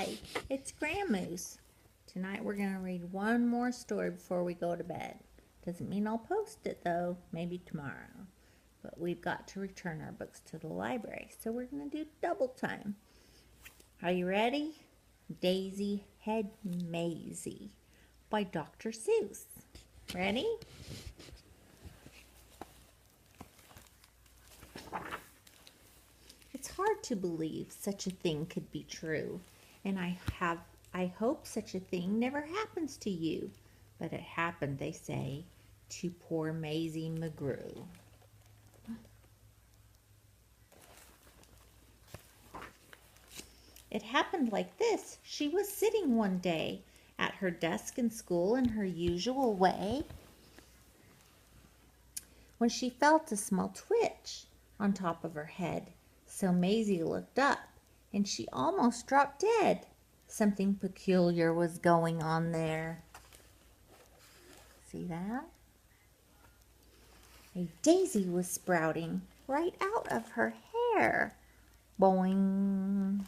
Hi, it's GramMoose. Tonight we're going to read one more story before we go to bed. Doesn't mean I'll post it though, maybe tomorrow. But we've got to return our books to the library, so we're going to do double time. Are you ready? Daisy Had Mayzie by Dr. Seuss. Ready? It's hard to believe such a thing could be true, and I hope such a thing never happens to you. But it happened, they say, to poor Mayzie McGrew. It happened like this. She was sitting one day at her desk in school in her usual way when she felt a small twitch on top of her head. So Mayzie looked up, and she almost dropped dead. Something peculiar was going on there. See that? A daisy was sprouting right out of her hair. Boing.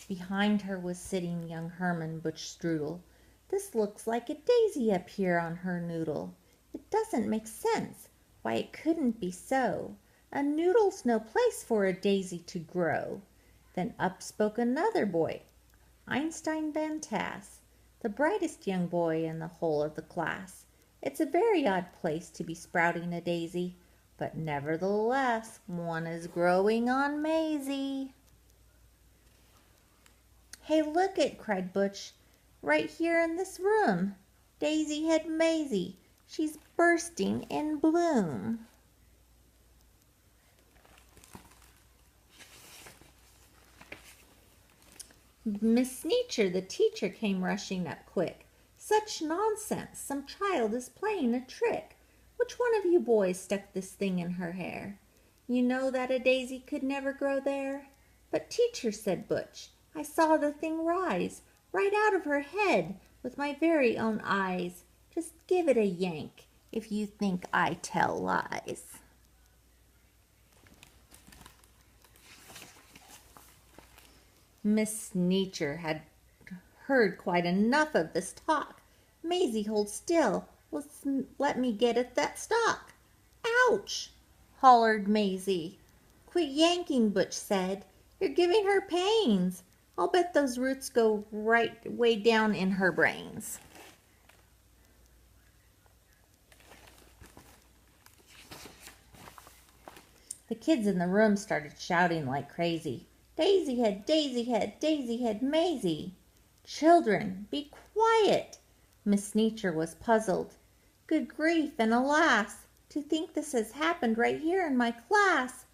Behind her was sitting young Herman Bushstrudel. This looks like a daisy up here on her noodle. It doesn't make sense. Why, it couldn't be so. A noodle's no place for a daisy to grow. Then up spoke another boy, Einstein Van Tass, the brightest young boy in the whole of the class. It's a very odd place to be sprouting a daisy, but nevertheless, one is growing on Mayzie. Hey, look it, cried Butch, right here in this room. Daisy Had Mayzie. She's bursting in bloom. Miss Sneecher, the teacher, came rushing up quick. Such nonsense! Some child is playing a trick. Which one of you boys stuck this thing in her hair? You know that a daisy could never grow there? But teacher, said Butch, I saw the thing rise right out of her head with my very own eyes. Just give it a yank if you think I tell lies. Miss Sneecher had heard quite enough of this talk. Mayzie, hold still. Let me get at that stalk. Ouch! Hollered Mayzie. Quit yanking, Butch said. You're giving her pains. I'll bet those roots go right way down in her brains. The kids in the room started shouting like crazy. Daisy Had, Daisy Had, Daisy Had Mayzie. Children, be quiet. Miss Sneecher was puzzled. Good grief and alas, to think this has happened right here in my class.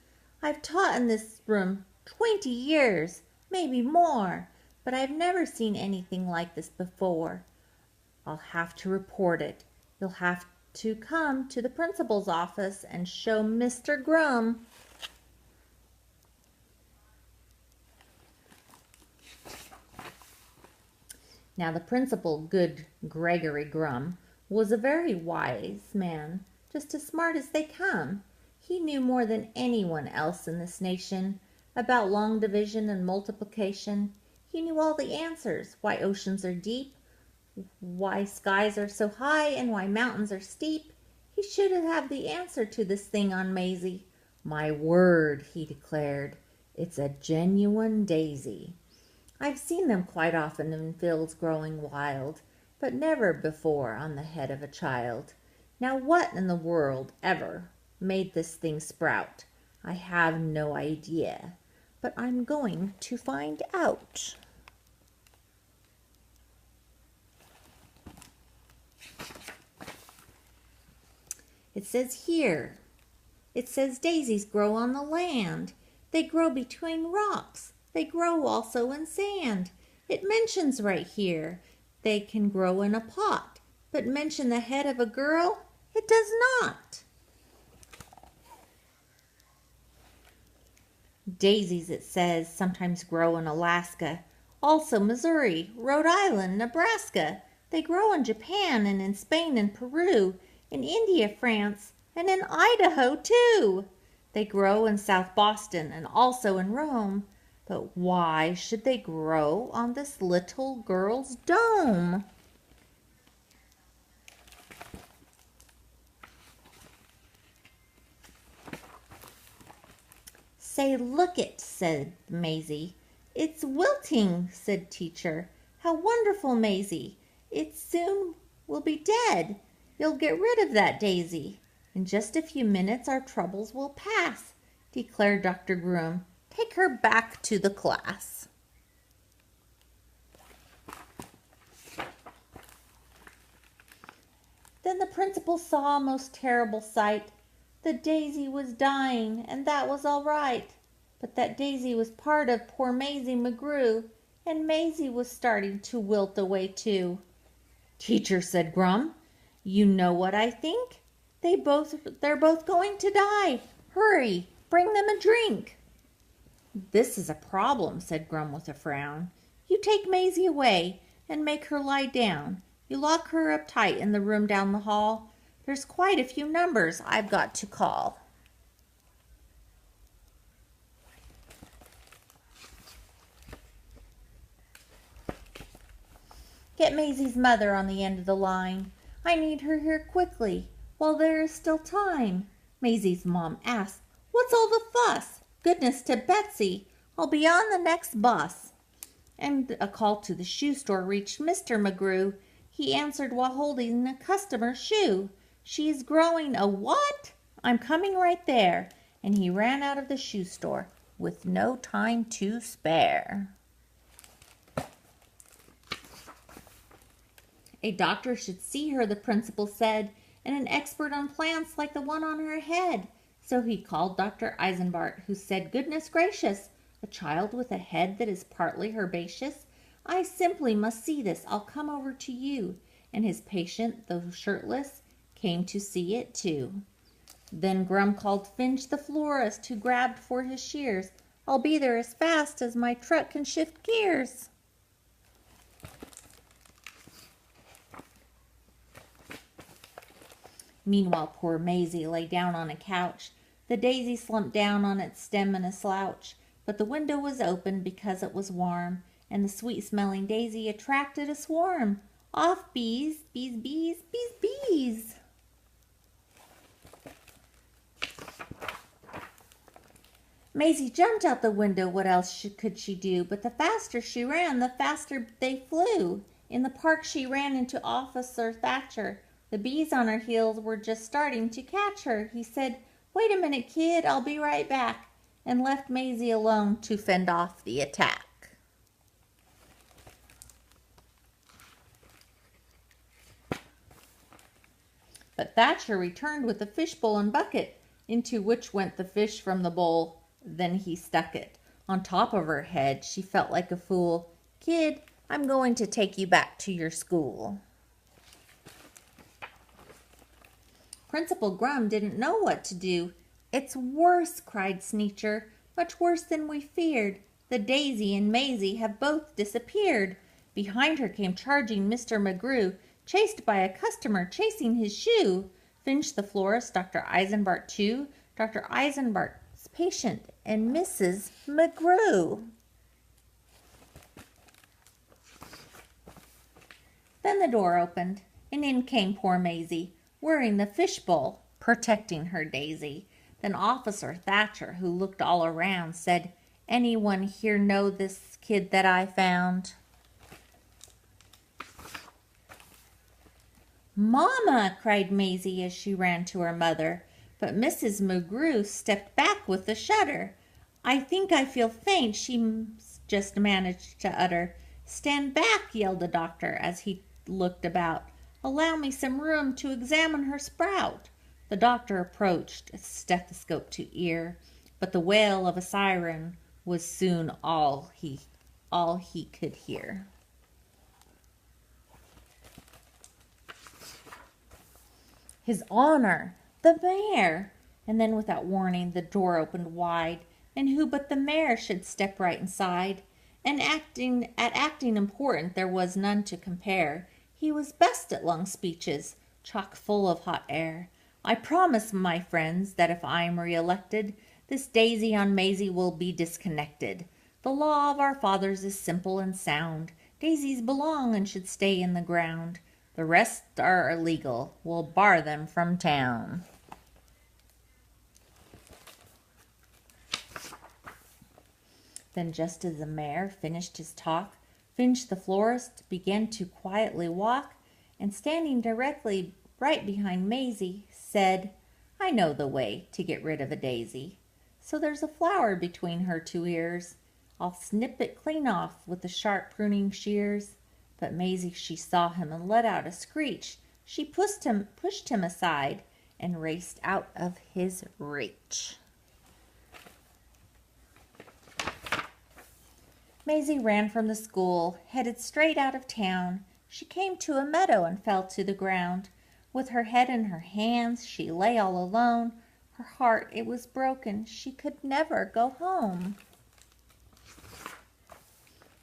I've taught in this room 20 years, maybe more, but I've never seen anything like this before. I'll have to report it. You'll have to come to the principal's office and show Mr. Grum. Now the principal, good Gregory Grum, was a very wise man, just as smart as they come. He knew more than anyone else in this nation about long division and multiplication. He knew all the answers, why oceans are deep, why skies are so high, and why mountains are steep. He should have the answer to this thing on Mayzie. My word, he declared, it's a genuine daisy. I've seen them quite often in fields growing wild, but never before on the head of a child. Now what in the world ever made this thing sprout? I have no idea, but I'm going to find out. It says here, it says daisies grow on the land. They grow between rocks. They grow also in sand. It mentions right here they can grow in a pot, but mention the head of a girl? It does not. Daisies, it says, sometimes grow in Alaska, also Missouri, Rhode Island, Nebraska. They grow in Japan and in Spain and Peru, in India, France, and in Idaho too. They grow in South Boston and also in Rome. But why should they grow on this little girl's dome? Say, look it, said Mayzie. It's wilting, said teacher. How wonderful, Mayzie. It soon will be dead. You'll get rid of that daisy. In just a few minutes our troubles will pass, declared Dr. Groom. Take her back to the class. Then the principal saw a most terrible sight. The daisy was dying, and that was all right. But that daisy was part of poor Mayzie McGrew, and Mayzie was starting to wilt away too. Teacher, said Grum, you know what I think? They're both going to die. Hurry, bring them a drink. This is a problem, said Grum with a frown. You take Mayzie away and make her lie down. You lock her up tight in the room down the hall. There's quite a few numbers I've got to call. Get Maisie's mother on the end of the line. I need her here quickly, while there is still time. Maisie's mom asked, What's all the fuss? Goodness to Betsy, I'll be on the next bus. And a call to the shoe store reached Mr. McGrew. He answered while holding a customer's shoe. She's growing a what? I'm coming right there. And he ran out of the shoe store with no time to spare. A doctor should see her, the principal said, and an expert on plants like the one on her head. So he called Dr. Eisenbart, who said, Goodness gracious, a child with a head that is partly herbaceous? I simply must see this. I'll come over to you. And his patient, though shirtless, came to see it too. Then Grum called Finch the florist, who grabbed for his shears. I'll be there as fast as my truck can shift gears. Meanwhile, poor Mayzie lay down on a couch. The daisy slumped down on its stem in a slouch, but the window was open because it was warm, and the sweet-smelling daisy attracted a swarm. Off bees, bees, bees, bees, bees. Mayzie jumped out the window. What else could she do? But the faster she ran, the faster they flew. In the park she ran into Officer Thatcher. The bees on her heels were just starting to catch her. He said, Wait a minute, kid, I'll be right back, and left Mayzie alone to fend off the attack. But Thatcher returned with a fishbowl and bucket, into which went the fish from the bowl. Then he stuck it on top of her head. She felt like a fool. Kid, I'm going to take you back to your school. Principal Grum didn't know what to do. It's worse, cried Sneecher, much worse than we feared. The daisy and Mayzie have both disappeared. Behind her came charging Mr. McGrew, chased by a customer chasing his shoe. Finch the florist, Dr. Eisenbart too, Dr. Eisenbart's patient, and Mrs. McGrew. Then the door opened, and in came poor Mayzie, wearing the fishbowl, protecting her daisy. Then Officer Thatcher, who looked all around, said, Anyone here know this kid that I found? Mama, cried Mayzie as she ran to her mother. But Mrs. McGrew stepped back with a shudder. I think I feel faint, she just managed to utter. Stand back, yelled the doctor as he looked about. Allow me some room to examine her sprout. The doctor approached, a stethoscope to ear, but the wail of a siren was soon all he could hear. His Honor, the mayor! And then without warning the door opened wide, and who but the mayor should step right inside? And acting important there was none to compare. He was best at long speeches, chock full of hot air. I promise, my friends, that if I am re-elected, This daisy on Mayzie will be disconnected. The law of our fathers is simple and sound. Daisies belong and should stay in the ground. The rest are illegal. We'll bar them from town. Then just as the mayor finished his talk, Finch the florist began to quietly walk, and standing directly right behind Mayzie, said, I know the way to get rid of a daisy. So there's a flower between her two ears. I'll snip it clean off with the sharp pruning shears. But Mayzie, she saw him and let out a screech. She pushed him aside and raced out of his reach. Mayzie ran from the school, headed straight out of town. She came to a meadow and fell to the ground. With her head in her hands, she lay all alone. Her heart, it was broken. She could never go home.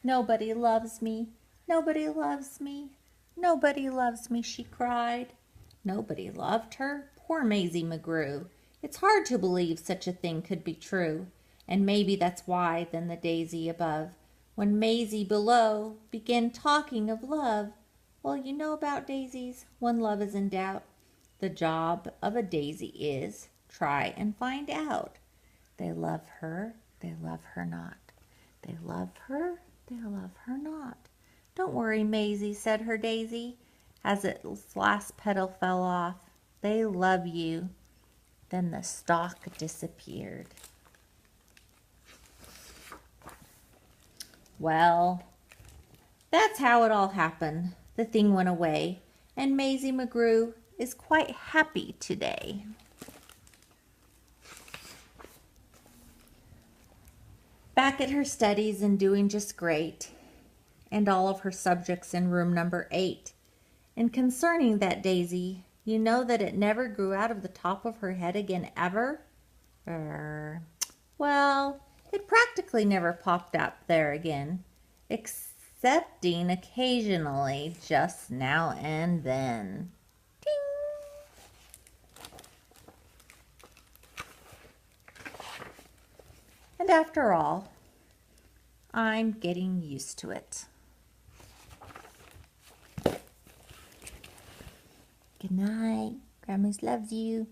Nobody loves me. Nobody loves me. Nobody loves me, she cried. Nobody loved her? Poor Mayzie McGrew. It's hard to believe such a thing could be true. And maybe that's why then the daisy above, when Mayzie below began talking of love. Well, you know about daisies, when love is in doubt, the job of a daisy is try and find out. They love her not. They love her not. Don't worry, Mayzie, said her daisy, as its last petal fell off. They love you. Then the stalk disappeared. Well, that's how it all happened. The thing went away, and Mayzie McGrew is quite happy today. Back at her studies and doing just great, and all of her subjects in room number 8. And concerning that daisy, you know that it never grew out of the top of her head again ever? Well, it practically never popped up there again, excepting occasionally, just now and then. Ding! And after all, I'm getting used to it. Good night. GramMoose loves you.